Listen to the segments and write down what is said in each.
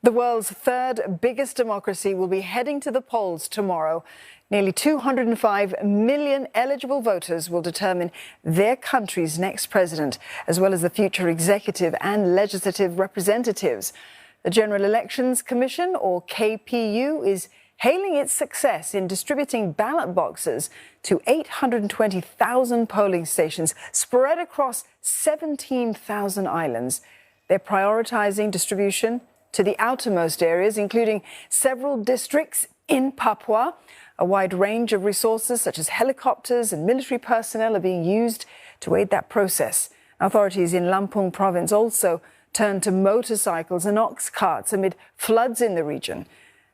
The world's third biggest democracy will be heading to the polls tomorrow. Nearly 205 million eligible voters will determine their country's next president, as well as the future executive and legislative representatives. The General Elections Commission, or KPU, is hailing its success in distributing ballot boxes to 820,000 polling stations spread across 17,000 islands. They're prioritizing distribution to the outermost areas, including several districts in Papua. A wide range of resources, such as helicopters and military personnel, are being used to aid that process. Authorities in Lampung province also turned to motorcycles and ox carts amid floods in the region.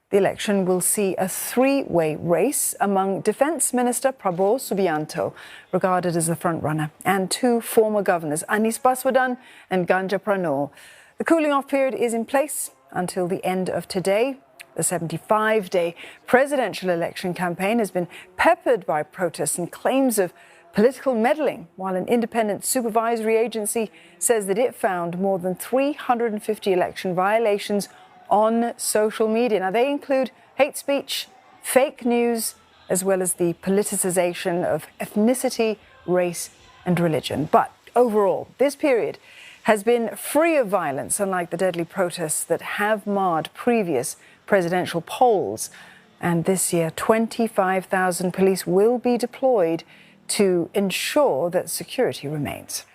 The election will see a three-way race among Defence Minister Prabowo Subianto, regarded as the frontrunner, and two former governors, Anies Baswedan and Ganjar Pranowo. The cooling-off period is in place until the end of today. The 75-day presidential election campaign has been peppered by protests and claims of political meddling, while an independent supervisory agency says that it found more than 350 election violations on social media. Now, they include hate speech, fake news, as well as the politicization of ethnicity, race, and religion. But overall, this period has been free of violence, unlike the deadly protests that have marred previous presidential polls. And this year, 25,000 police will be deployed to ensure that security remains.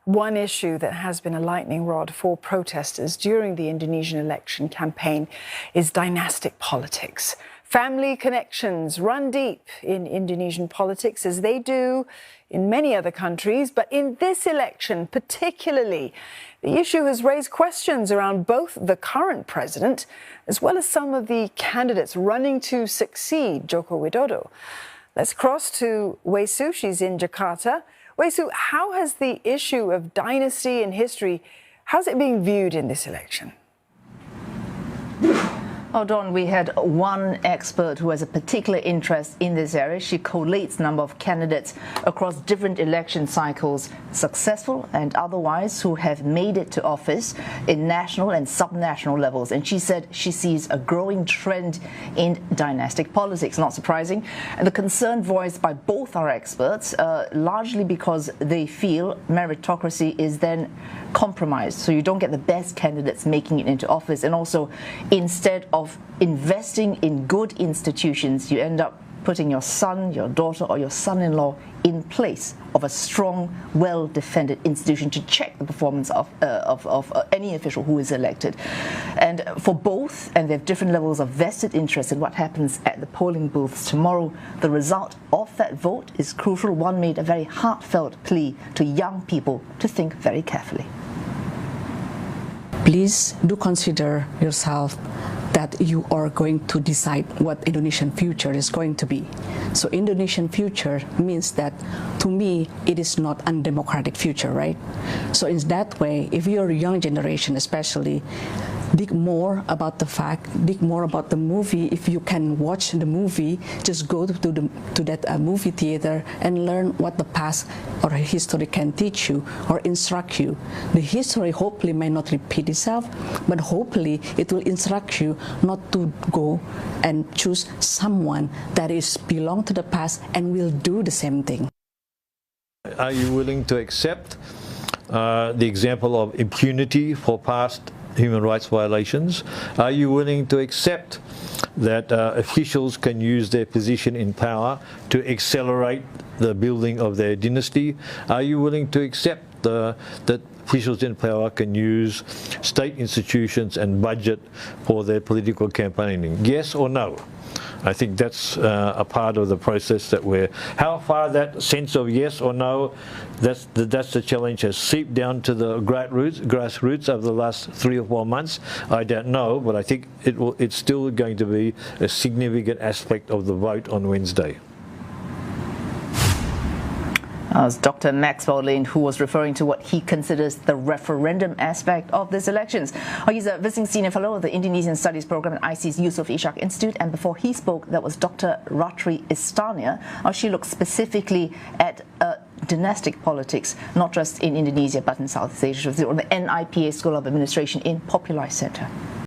One issue that has been a lightning rod for protesters during the Indonesian election campaign is dynastic politics. Family connections run deep in Indonesian politics, as they do in many other countries. But in this election particularly, the issue has raised questions around both the current president as well as some of the candidates running to succeed Joko Widodo. Let's cross to Wei Sue. She's in Jakarta. Wei Sue, how has the issue of dynasty and history, how's it being viewed in this election? Oh, Dawn, we had one expert who has a particular interest in this area. She collates a number of candidates across different election cycles, successful and otherwise, who have made it to office in national and subnational levels. And she said she sees a growing trend in dynastic politics. Not surprising. And the concern voiced by both our experts, largely because they feel meritocracy is then compromised. So you don't get the best candidates making it into office. And also, instead of investing in good institutions, you end up putting your son, your daughter, or your son-in-law in place of a strong, well-defended institution to check the performance of any official who is elected. And for both, and they have different levels of vested interest in what happens at the polling booths tomorrow, the result of that vote is crucial. One made a very heartfelt plea to young people to think very carefully. Please do consider yourself that you are going to decide what Indonesian future is going to be. So Indonesian future means that, to me, it is not an undemocratic future, right? So in that way, if you're a young generation especially, dig more about the fact, dig more about the movie. If you can watch the movie, just go to that movie theater and learn what the past or history can teach you or instruct you. The history hopefully may not repeat itself, but hopefully it will instruct you not to go and choose someone that is belong to the past and will do the same thing. Are you willing to accept the example of impunity for past human rights violations? Are you willing to accept that officials can use their position in power to accelerate the building of their dynasty? Are you willing to accept that officials in power can use state institutions and budget for their political campaigning? Yes or no? I think that's a part of the process that how far that sense of yes or no, that's the challenge, has seeped down to the grassroots over the last 3 or 4 months. I don't know, but I think it's still going to be a significant aspect of the vote on Wednesday. As Dr. Maxwell Lane, who was referring to what he considers the referendum aspect of these elections. He's a visiting senior fellow of the Indonesian Studies Program at IC's Yusof Ishak Institute, and before he spoke, that was Dr. Ratri Istania. She looked specifically at dynastic politics, not just in Indonesia but in Southeast Asia, on the NIPA School of Administration in Populi Center.